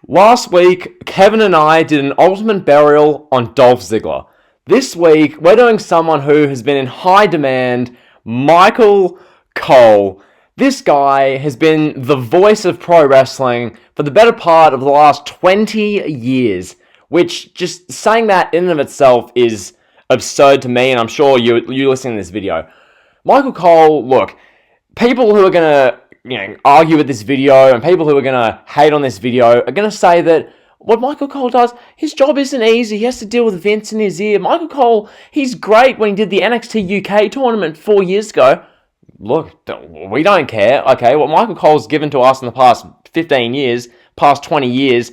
Last week, Kevin and I did an ultimate burial on Dolph Ziggler. This week, we're doing someone who has been in high demand, Michael Cole. This guy has been the voice of pro wrestling for the better part of the last 20 years, which just saying that in and of itself is absurd to me, and I'm sure you listening to this video. Michael Cole, look, people who are going to argue with this video and people who are going to hate on this video are going to say that what Michael Cole does, his job isn't easy. He has to deal with Vince in his ear. Michael Cole, he's great when he did the NXT UK tournament 4 years ago. Look, we don't care, okay? What Michael Cole's given to us in the past 15 years, past 20 years,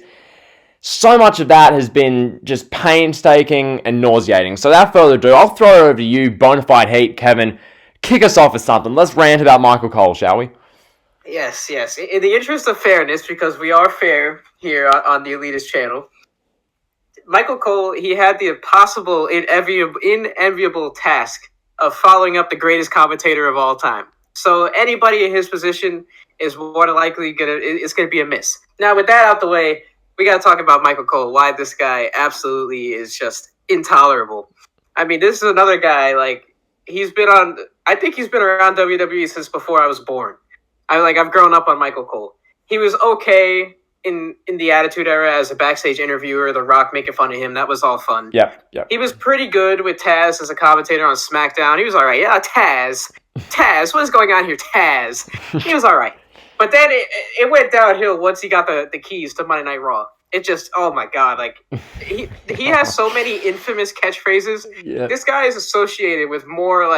so much of that has been just painstaking and nauseating. So without further ado, I'll throw it over to you, Bonafide Heat, Kevin. Kick us off with something. Let's rant about Michael Cole, shall we? Yes. In the interest of fairness, because we are fair here on the Elitist channel, Michael Cole, he had the impossible, inenviable task of following up the greatest commentator of all time. So anybody in his position is more than likely gonna be a miss. Now, with that out the way, we got to talk about Michael Cole. Why this guy absolutely is just intolerable. I mean, this is another guy, like, I think he's been around WWE since before I was born. I've grown up on Michael Cole. He was okay in the Attitude Era as a backstage interviewer, The Rock making fun of him. That was all fun. Yeah. He was pretty good with Taz as a commentator on SmackDown. He was all right. Yeah, Taz, what is going on here, Taz? He was all right. But then it went downhill once he got the keys to Monday Night Raw. It just, oh my God, like, he has so many infamous catchphrases. Yeah. This guy is associated with more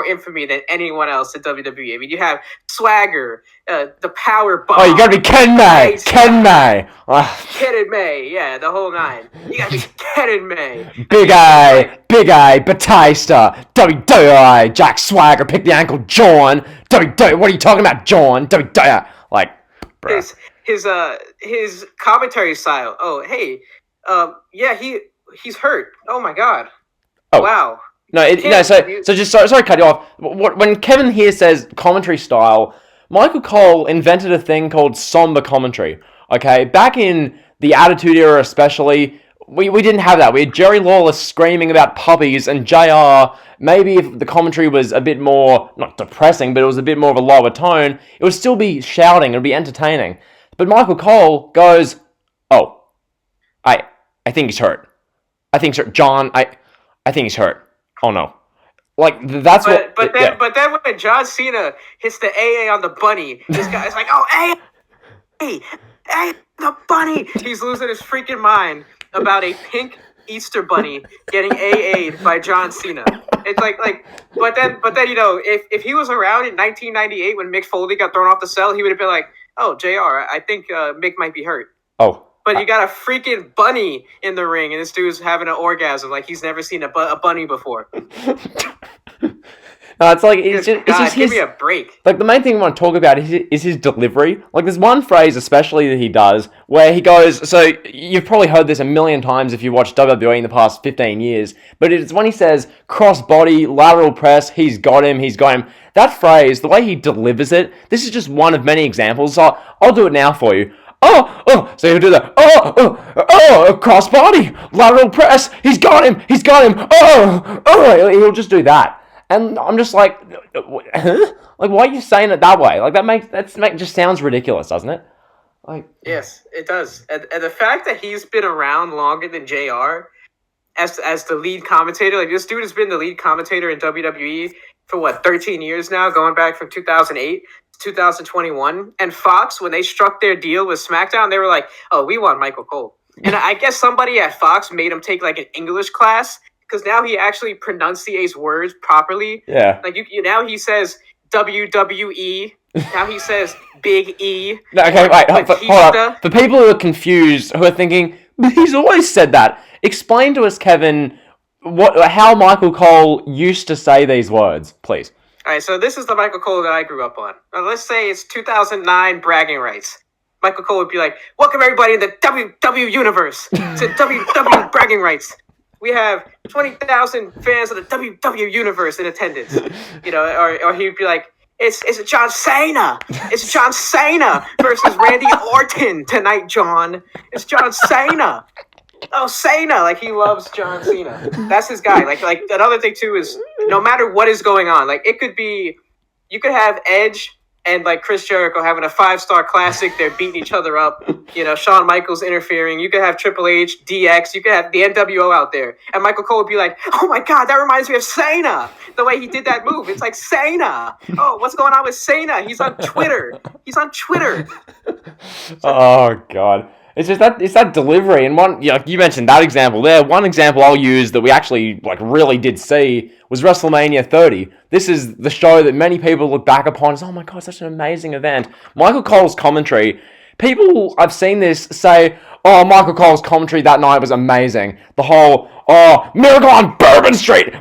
infamy than anyone else at WWE. I mean, you have Swagger, the Power Bomb. Oh, you gotta be Ken May. Ken May, yeah, the whole nine. You gotta be Ken May. Big Eye, Batista, WWE, Jack Swagger, pick the ankle, John. WWE, what are you talking about, John? WWE, like, bro. His commentary style. Oh, hey, he's hurt. Oh my God. Oh wow. So just sorry to cut you off. When Kevin here says commentary style, Michael Cole invented a thing called somber commentary. Okay, back in the Attitude Era, especially, we didn't have that. We had Jerry Lawler screaming about puppies, and JR. Maybe if the commentary was a bit more not depressing, but it was a bit more of a lower tone, it would still be shouting. It would be entertaining. But Michael Cole goes, oh, I think he's hurt. I think so. John, I think he's hurt. Oh no. Like, that's but then when John Cena hits the AA on the bunny, this guy's like, oh, hey, the bunny. He's losing his freaking mind about a pink Easter bunny getting AA'd by John Cena. It's like, but then, if he was around in 1998 when Mick Foley got thrown off the cell, he would have been like, oh, JR, I think Mick might be hurt. Oh. But you got a freaking bunny in the ring, and this dude's having an orgasm like he's never seen a bunny before. No, it's like, it's just give me a break. Like, the main thing I want to talk about is his delivery. Like, there's one phrase especially that he does where he goes, so you've probably heard this a million times if you watched WWE in the past 15 years, but it's when he says cross-body, lateral press, he's got him. That phrase, the way he delivers it, this is just one of many examples. So I'll do it now for you. So he'll do that. Cross-body, lateral press, he's got him. He'll just do that. And I'm just like, huh? Like, why are you saying it that way? Like, that just sounds ridiculous, doesn't it? Like, yes, it does. And the fact that he's been around longer than JR as the lead commentator, like, this dude has been the lead commentator in WWE for 13 years now, going back from 2008 to 2021. And Fox, when they struck their deal with SmackDown, they were like, oh, we want Michael Cole. And I guess somebody at Fox made him take, like, an English class, because now he actually pronunciates words properly. Yeah. Like, now he says WWE. Now he says Big E. No, okay, wait, hold up. For people who are confused, who are thinking, but he's always said that, explain to us, Kevin, how Michael Cole used to say these words, please. All right, so this is the Michael Cole that I grew up on. Now, let's say it's 2009 bragging rights. Michael Cole would be like, welcome everybody in the WW universe to WW bragging rights. We have 20,000 fans of the WW universe in attendance. Or he'd be like, It's John Cena. It's John Cena versus Randy Orton tonight, John. It's John Cena. Oh, Cena, like he loves John Cena. That's his guy. Like another thing too is no matter what is going on, like it could be, you could have Edge and like Chris Jericho having a 5-star classic. They're beating each other up. You know, Shawn Michaels interfering. You could have Triple H, DX. You could have the NWO out there, and Michael Cole would be like, "Oh my God, that reminds me of Cena." The way he did that move, it's like Cena. Oh, what's going on with Cena? He's on Twitter. He's on Twitter. Oh God. It's just that it's that delivery, and one, you know, you mentioned that example there. One example I'll use that we actually like really did see was WrestleMania 30. This is the show that many people look back upon as, oh my God, such an amazing event. Michael Cole's commentary, people I've seen this say, oh, Michael Cole's commentary that night was amazing. The whole, oh, Miracle on Bourbon Street,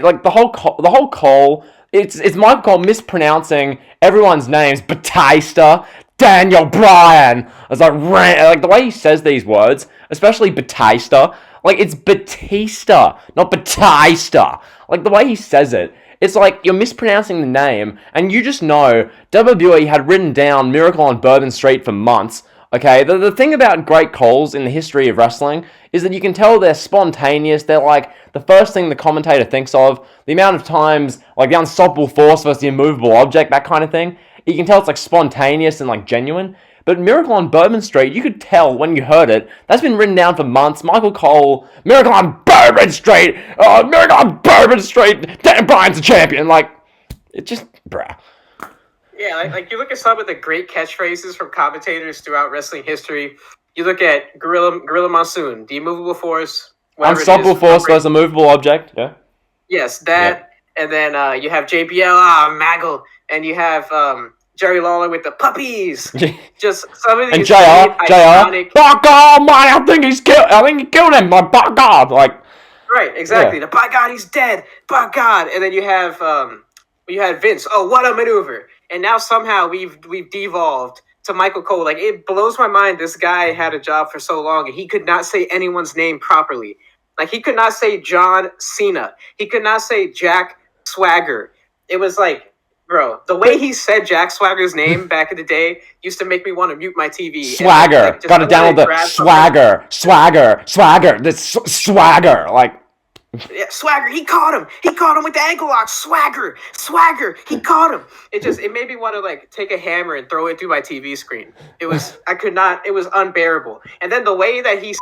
like the whole Cole. It's Michael Cole mispronouncing everyone's names, Batista, Daniel Bryan. I was like the way he says these words, especially Batista, like it's Batista, not Batista. Like the way he says it, it's like you're mispronouncing the name, and you just know WWE had written down Miracle on Bourbon Street for months. Okay, the thing about great Coles in the history of wrestling is that you can tell they're spontaneous. They're like the first thing the commentator thinks of. The amount of times, like the unstoppable force versus the immovable object, that kind of thing. You can tell it's like spontaneous and like genuine. But Miracle on Bourbon Street, you could tell when you heard it. That's been written down for months. Michael Cole, Miracle on Bourbon Street, Miracle on Bourbon Street, Dan Bryan's the champion. Like, it just, bruh. Yeah, like you look at some of the great catchphrases from commentators throughout wrestling history. You look at Gorilla Monsoon, the immovable force, unstoppable force versus a movable object. Yeah. Yes, that, yeah. And then you have JBL, Maggle, and you have Jerry Lawler with the puppies. Just some of these and JR, by God, man, I think he killed him. By God, like. Right, exactly. Yeah. By God, he's dead. By God, and then you have Vince. Oh, what a maneuver! And now somehow we've devolved to Michael Cole. Like, it blows my mind. This guy had a job for so long, and he could not say anyone's name properly. Like, he could not say John Cena. He could not say Jack Swagger. It was like, bro, the way he said Jack Swagger's name back in the day used to make me want to mute my TV. Swagger. Like, gotta download the Swagger. This Swagger. Like, yeah, Swagger, he caught him with the ankle lock. Swagger, he caught him. It made me want to like take a hammer and throw it through my TV screen. It was unbearable. And then the way that he,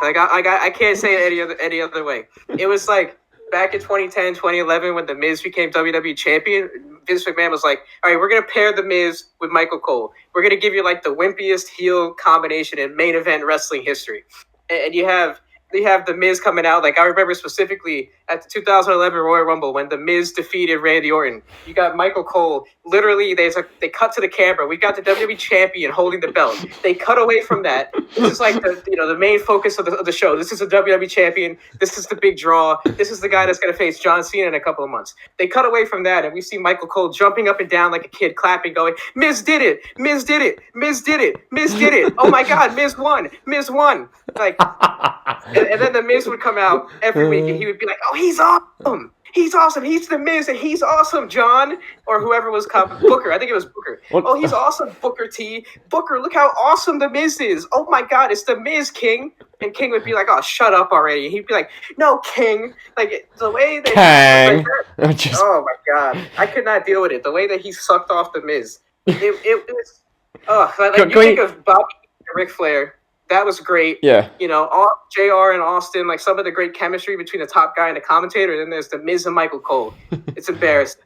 like I can't say it any other way. It was like back in 2010, 2011 when The Miz became WWE champion, Vince McMahon was like, all right, we're going to pair The Miz with Michael Cole. We're going to give you like the wimpiest heel combination in main event wrestling history. And you have The Miz coming out. Like, I remember specifically at the 2011 Royal Rumble when The Miz defeated Randy Orton. You got Michael Cole. Literally, they cut to the camera. We got the WWE champion holding the belt. They cut away from that. This is like the main focus of the show. This is a WWE champion. This is the big draw. This is the guy that's going to face John Cena in a couple of months. They cut away from that, and we see Michael Cole jumping up and down like a kid, clapping, going, Miz did it! Miz did it! Miz did it! Miz did it! Oh my God, Miz won! Miz won! Like, and then The Miz would come out every week, and he would be like, oh, he's awesome! He's awesome. He's The Miz, and he's awesome, John. Or whoever was Booker. I think it was Booker. What? Oh, he's awesome, Booker T. Booker, look how awesome The Miz is. Oh, my God, it's The Miz, King. And King would be like, oh, shut up already. He'd be like, no, King. Like, the way that oh, my God. I could not deal with it. The way that he sucked off The Miz. It was... Oh, like you think of Bobby and Ric Flair. That was great. Yeah. You know, JR and Austin, like some of the great chemistry between the top guy and the commentator. And then there's The Miz and Michael Cole. It's embarrassing.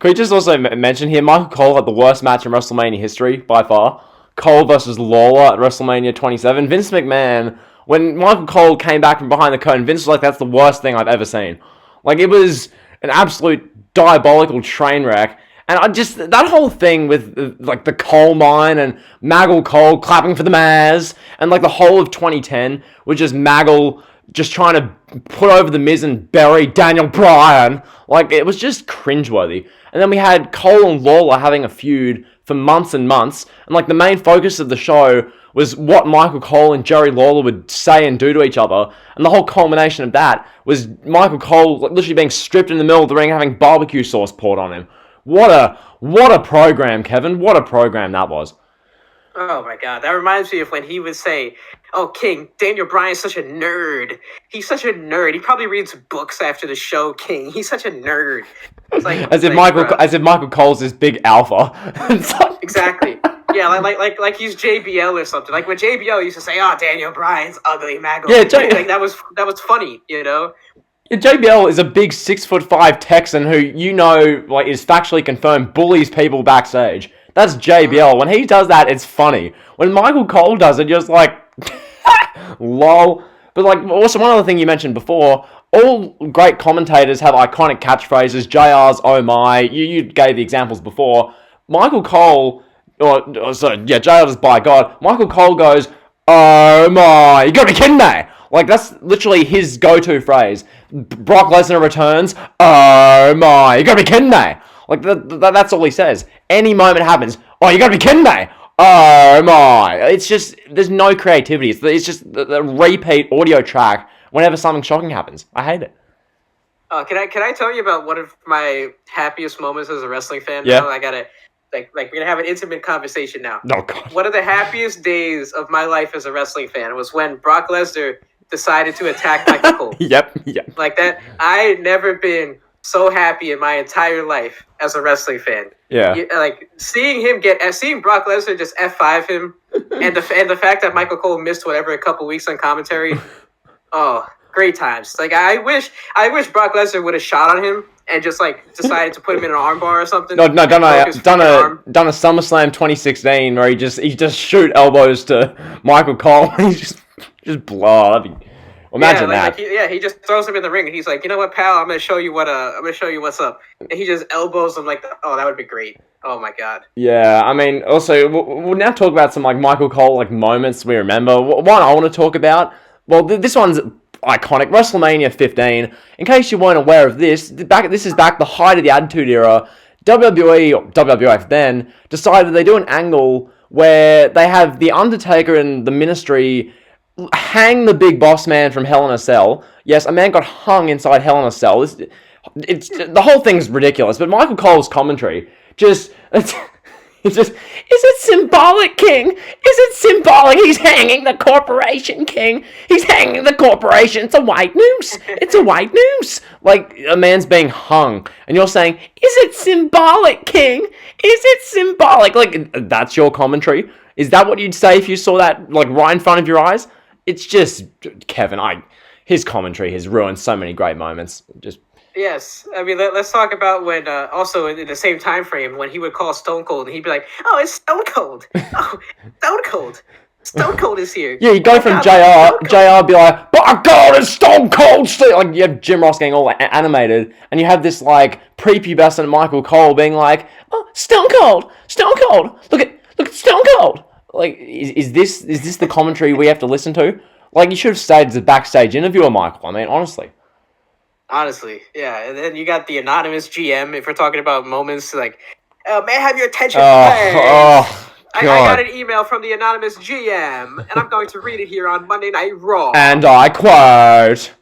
Can we just also mention here, Michael Cole had the worst match in WrestleMania history by far. Cole versus Lawler at WrestleMania 27. Vince McMahon, when Michael Cole came back from behind the curtain, Vince was like, that's the worst thing I've ever seen. Like, it was an absolute diabolical train wreck. And that whole thing with, like, the coal mine and Maggle Cole clapping for the Maz, and, like, the whole of 2010 was just Maggle just trying to put over The Miz and bury Daniel Bryan. Like, it was just cringeworthy. And then we had Cole and Lawler having a feud for months and months, and like the main focus of the show was what Michael Cole and Jerry Lawler would say and do to each other, and the whole culmination of that was Michael Cole literally being stripped in the middle of the ring and having barbecue sauce poured on him. What a program, Kevin. What a program that was. Oh my god, that reminds me of when he would say, "Oh, King, Daniel Bryan's such a nerd. He's such a nerd. He probably reads books after the show, King. He's such a nerd." It's like as if Michael Cole's this big alpha. Exactly. Yeah, like he's JBL or something. Like when JBL used to say, "Oh, Daniel Bryan's ugly, Maggle." Yeah, like that was funny, you know. Yeah, JBL is a big 6'5" Texan who like is factually confirmed bullies people backstage. That's JBL. When he does that, it's funny. When Michael Cole does it, you're just like, lol. But like, also one other thing you mentioned before, all great commentators have iconic catchphrases. JR's "Oh my," you gave the examples before. Michael Cole, JR is "By God." Michael Cole goes, "Oh my, you gotta be kidding me!" Like that's literally his go-to phrase. Brock Lesnar returns, "Oh my, you gotta be kidding me!" Like that's all he says. Any moment happens, "Oh, you gotta be kidding me!" Oh my! It's just there's no creativity. It's just the repeat audio track whenever something shocking happens. I hate it. Can I tell you about one of my happiest moments as a wrestling fan? Yeah. Now? I gotta like we're gonna have an intimate conversation now. Oh God. One of the happiest days of my life as a wrestling fan was when Brock Lesnar decided to attack Michael Cole. Yep. Like that, I had never been so happy in my entire life as a wrestling fan. Yeah. Like seeing Brock Lesnar just F5 him, and the fact that Michael Cole missed a couple weeks on commentary. Oh, great times. Like I wish Brock Lesnar would have shot on him and just like decided to put him in an armbar or something. No, done a SummerSlam 2016 where he just shoot elbows to Michael Cole and he just blow. Imagine that. He just throws him in the ring and he's like, "You know what, pal? I'm gonna show you what's up." And he just elbows him like, "Oh, that would be great." Oh my god. Yeah, I mean, also we'll now talk about some like Michael Cole like moments we remember. One I want to talk about. Well, this one's iconic. WrestleMania 15. In case you weren't aware of this, this is back the height of the Attitude Era. WWE or WWF then decided they do an angle where they have the Undertaker and the Ministry hang the Big Boss Man from Hell in a Cell. Yes, a man got hung inside Hell in a Cell. It's the whole thing's ridiculous. But Michael Cole's commentary it's just, is it symbolic, King? Is it symbolic? He's hanging the corporation, King. He's hanging the corporation. It's a white noose. It's a white noose. Like, a man's being hung. And you're saying, is it symbolic, King? Is it symbolic? Like, that's your commentary? Is that what you'd say if you saw that, like, right in front of your eyes? It's just, Kevin, his commentary has ruined so many great moments. Yes, I mean let's talk about when also in the same time frame when he would call Stone Cold and he'd be like, "Oh, it's Stone Cold. Oh, Stone Cold. Stone Cold is here." Yeah, you go from JR be like, "By God, it's Stone Cold still." Like you have Jim Ross getting all animated, and you have this like prepubescent Michael Cole being like, "Oh, Stone Cold, look at Stone Cold." Like, is this the commentary we have to listen to? Like, you should have stayed as a backstage interviewer, Michael. I mean, honestly. Honestly, yeah. And then you got the anonymous GM, if we're talking about moments like, "May I have your attention, please? I got an email from the anonymous GM, and I'm going to read it here on Monday Night Raw." And I quote.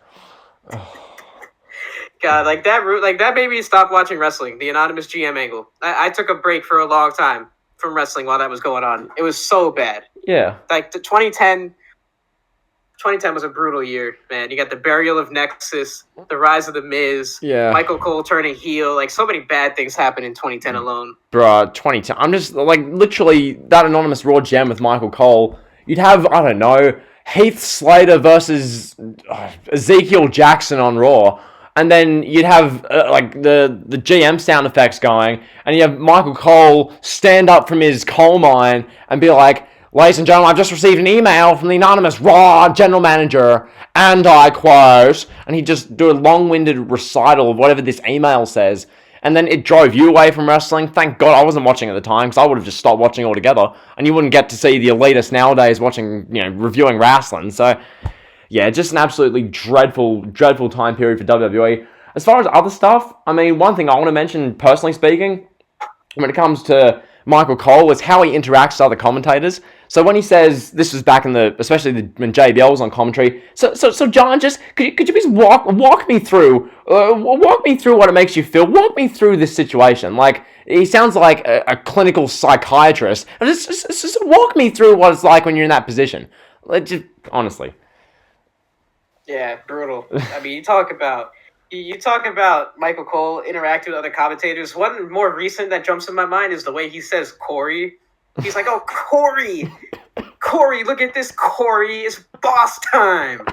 God, that made me stop watching wrestling, the anonymous GM angle. I took a break for a long time from wrestling while that was going on. It was so bad. Yeah. Like, the 2010 was a brutal year, man. You got the burial of Nexus, the rise of The Miz, Michael Cole turning heel. Like, so many bad things happened in 2010 alone. Bruh, 2010. I'm just, like, literally, that anonymous Raw gem with Michael Cole. You'd have, I don't know, Heath Slater versus Ezekiel Jackson on Raw. And then you'd have, the GM sound effects going. And you have Michael Cole stand up from his coal mine and be like, "Ladies and gentlemen, I've just received an email from the anonymous Raw general manager, and I quote," and he'd just do a long-winded recital of whatever this email says, and then it drove you away from wrestling. Thank God I wasn't watching at the time, because I would have just stopped watching altogether, and you wouldn't get to see the elitists nowadays watching, reviewing wrestling. So, yeah, just an absolutely dreadful time period for WWE. As far as other stuff, I mean, one thing I want to mention, personally speaking, when it comes to Michael Cole is how he interacts with other commentators. So when he says, this was back in when JBL was on commentary. So John, just could you please walk me through what it makes you feel. Walk me through this situation. Like, he sounds like a clinical psychiatrist. Just walk me through what it's like when you're in that position. Just honestly. Yeah, brutal. I mean, you talk about Michael Cole interacting with other commentators. One more recent that jumps in my mind is the way he says Corey. He's like, "Oh, Corey, look at this, Corey. It's boss time.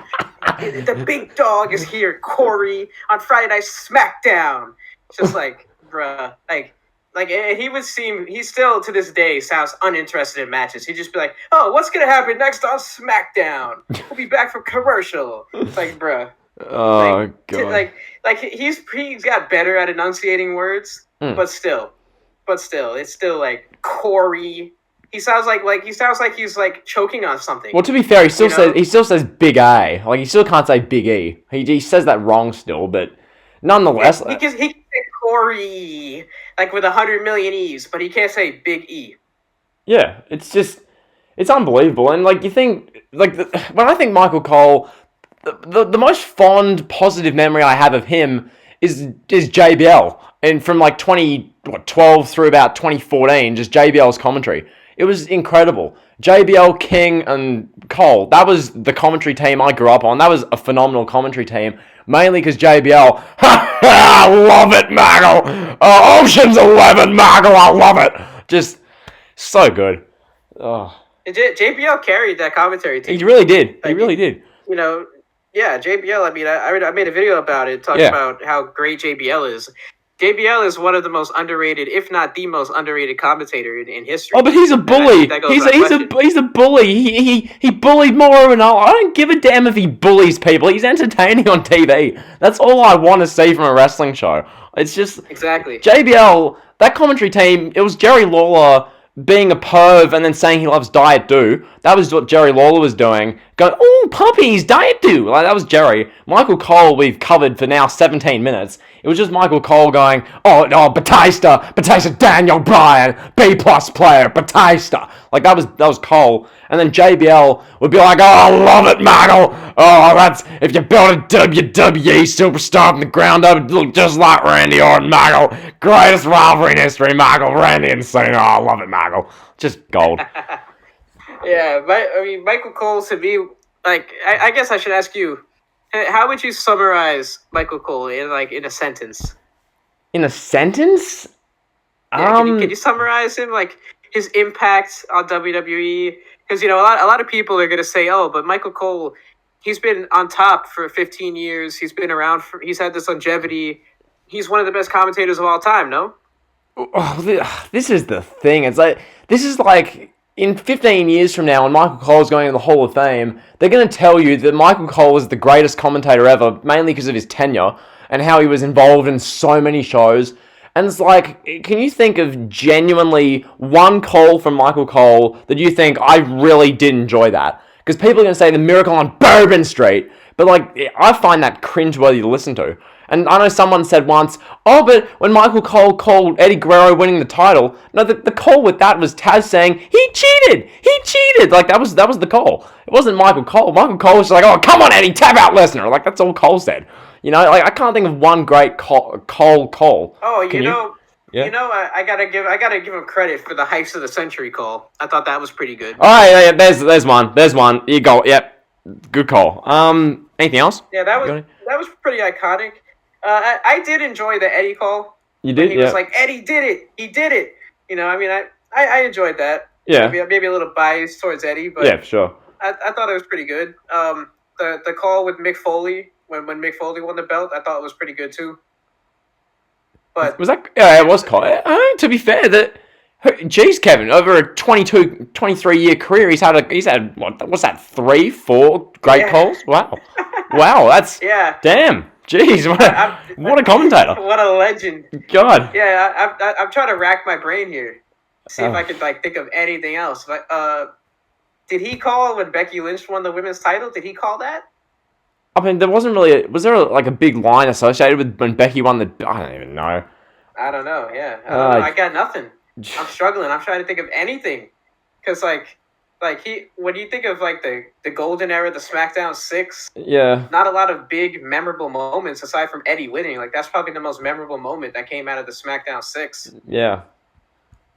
The big dog is here, Corey, on Friday Night SmackDown." It's just like, bruh, he still to this day sounds uninterested in matches. He'd just be like, "Oh, what's gonna happen next on SmackDown? We'll be back from commercial." It's like, bruh. Oh god. He's got better at enunciating words, but still, it's still like Corey. He sounds like he's like choking on something. Well, to be fair, he still says Big A. Like, he still can't say Big E. He says that wrong still, but nonetheless, he can say Corey like with 100 million E's, but he can't say Big E. Yeah, it's unbelievable. And like, you think when I think Michael Cole, the most fond positive memory I have of him is JBL, and from like 2012 through about 2014, just JBL's commentary. It was incredible. JBL, King, and Cole. That was the commentary team I grew up on. That was a phenomenal commentary team. Mainly because JBL, I love it, Maggle. Ocean's 11, Maggle, I love it. Just so good. Oh. JBL carried that commentary team. He really did. He really did. You know, yeah, JBL. I mean, I made a video about it, talking about how great JBL is. JBL is one of the most underrated, if not the most underrated commentator in history. Oh, but he's a bully. He's a bully. He bullied Mauro Ranallo. I don't give a damn if he bullies people. He's entertaining on TV. That's all I want to see from a wrestling show. It's just exactly JBL. That commentary team. It was Jerry Lawler being a perv and then saying he loves Diet Dew. That was what Jerry Lawler was doing. Going, oh, puppies, Diet Dew. Like, that was Jerry. Michael Cole we've covered for now 17 minutes. It was just Michael Cole going, oh, Batista, Daniel Bryan, B+ player, Batista. Like, that was Cole. And then JBL would be like, oh, I love it, Maggle. Oh, that's, if you build a WWE superstar from the ground up, it'd look just like Randy Orton, Maggle. Greatest rivalry in history, Maggle. Randy and Cena. Oh, I love it, Maggle. Just gold. Yeah, Michael Cole to me, like, I guess I should ask you, how would you summarize Michael Cole in a sentence? In a sentence? Yeah, can you summarize him, like his impact on WWE? Because a lot of people are gonna say, oh, but Michael Cole, he's been on top for 15 years. He's been around he's had this longevity. He's one of the best commentators of all time. No? Oh, this is the thing. This is like in 15 years from now, when Michael Cole is going in the Hall of Fame, they're going to tell you that Michael Cole is the greatest commentator ever, mainly because of his tenure and how he was involved in so many shows. And it's like, can you think of genuinely one call from Michael Cole that you think, I really did enjoy that? Because people are going to say the Miracle on Bourbon Street, but like, I find that cringeworthy to listen to. And I know someone said once, oh, but when Michael Cole called Eddie Guerrero winning the title, no, the call with that was Taz saying, he cheated! Like, that was the call. It wasn't Michael Cole. Michael Cole was just like, oh, come on, Eddie, tap out Lesnar. Like, that's all Cole said. Like, I can't think of one great Cole. Oh, I gotta give him credit for the Heights of the Century call. I thought that was pretty good. Oh, yeah, there's one. You go, yep, good call. Anything else? Yeah, that was pretty iconic. I did enjoy the Eddie call. You did? He was like, Eddie did it. He did it. I enjoyed that. Yeah. Maybe a little biased towards Eddie, but yeah, for sure. I thought it was pretty good. The call with Mick Foley when Mick Foley won the belt, I thought it was pretty good too. But was that? Yeah, it was called. To be fair, geez, Kevin, over a 23 year career, he's had what's that? 3-4 great calls. Wow, that's damn. Jeez, what a commentator! What a legend! God. Yeah, I'm trying to rack my brain here, see if I could think of anything else. But did he call when Becky Lynch won the women's title? Did he call that? I mean, there wasn't really. Was there a big line associated with when Becky won the? I don't even know. I don't know. Yeah, I got nothing. I'm struggling. I'm trying to think of anything. Because, when you think of, like, the golden era, the SmackDown 6, Yeah. not a lot of big, memorable moments aside from Eddie winning. Like, that's probably the most memorable moment that came out of the SmackDown 6. Yeah.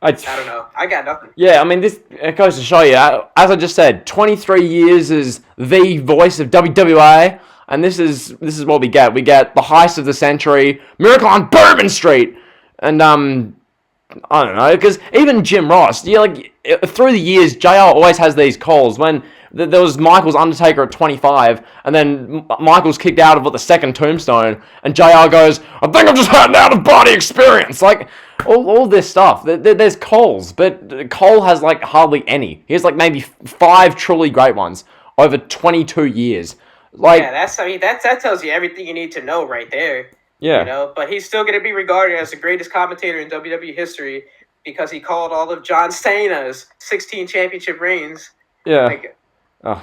I don't know. I got nothing. Yeah, I mean, this it goes to show you, as I just said, 23 years as the voice of WWE, and this is what we get. We get the heist of the century, Miracle on Bourbon Street, and I don't know, because even Jim Ross, through the years, JR always has these calls. When there was Michael's Undertaker at 25, and then Michael's kicked out of the second tombstone, and JR goes, I think I've just had an out-of-body experience. Like, all this stuff. There's calls, but Cole has, like, hardly any. He has, like, maybe 5 truly great ones over 22 years. Like, yeah, that tells you everything you need to know right there. Yeah. You know, but he's still going to be regarded as the greatest commentator in WWE history because he called all of John Cena's 16 championship reigns. Yeah. Like,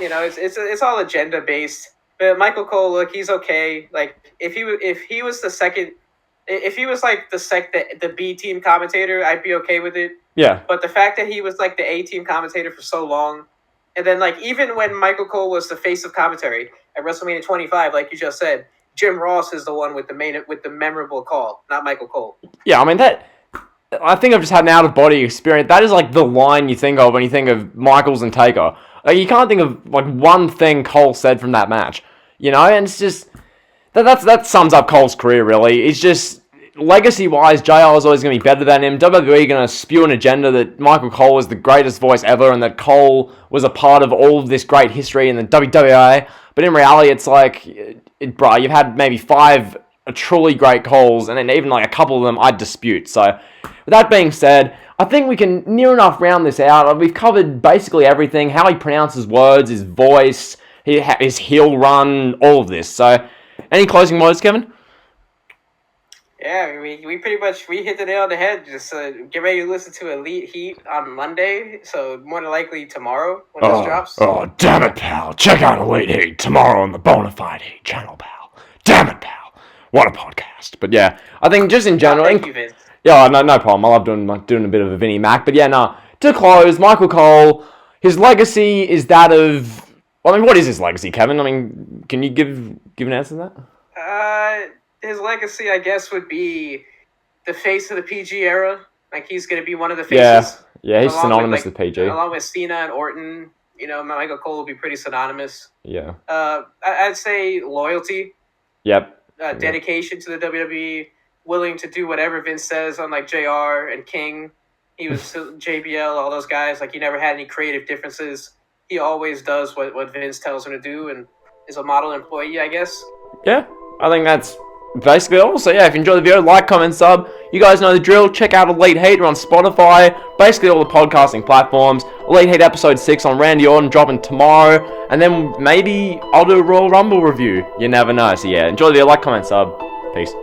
you know, it's all agenda based. But Michael Cole, look, he's okay. Like, if he was the second, if he was like the B team commentator, I'd be okay with it. Yeah. But the fact that he was like the A team commentator for so long, and then like even when Michael Cole was the face of commentary at WrestleMania 25, like you just said, Jim Ross is the one with the memorable call, not Michael Cole. Yeah, I mean I think I've just had an out of body experience. That is like the line you think of when you think of Michaels and Taker. Like, you can't think of like one thing Cole said from that match, you know. And it's just that sums up Cole's career really. It's just legacy wise, JR is always going to be better than him. WWE going to spew an agenda that Michael Cole was the greatest voice ever, and that Cole was a part of all of this great history in the WWE. But in reality, it's like, bro, you've had maybe 5 truly great calls, and then even like a couple of them I'd dispute. So, with that being said, I think we can near enough round this out. We've covered basically everything: how he pronounces words, his voice, his heel run, all of this. So, any closing words, Kevin? Yeah, we pretty much hit the nail on the head. Just get ready to listen to Elite Heat on Monday. So more than likely tomorrow when this drops. Oh, damn it, pal! Check out Elite Heat tomorrow on the Bonafide Heat channel, pal. Damn it, pal! What a podcast! But yeah, I think just in general. Thank you, Vince. Yeah, no problem. I love doing a bit of a Vinnie Mac. But yeah, no. To close, Michael Cole, his legacy is that of. Well, I mean, what is his legacy, Kevin? I mean, can you give an answer to that? His legacy, I guess, would be the face of the PG era. Like, he's going to be one of the faces. Yeah, he's synonymous with PG. Along with Cena and Orton, you know, Michael Cole will be pretty synonymous. Yeah. I'd say loyalty. Yep. Dedication to the WWE, willing to do whatever Vince says, unlike JR and King. He was JBL, all those guys. Like, he never had any creative differences. He always does what Vince tells him to do and is a model employee, I guess. Yeah, I think that's basically all. So yeah, if you enjoyed the video, like, comment, sub. You guys know the drill. Check out Elite Heat. We're on Spotify, basically all the podcasting platforms. Elite Heat episode 6 on Randy Orton dropping tomorrow, and then maybe I'll do a Royal Rumble review. You never know. So yeah, enjoy the video, like, comment, sub. Peace.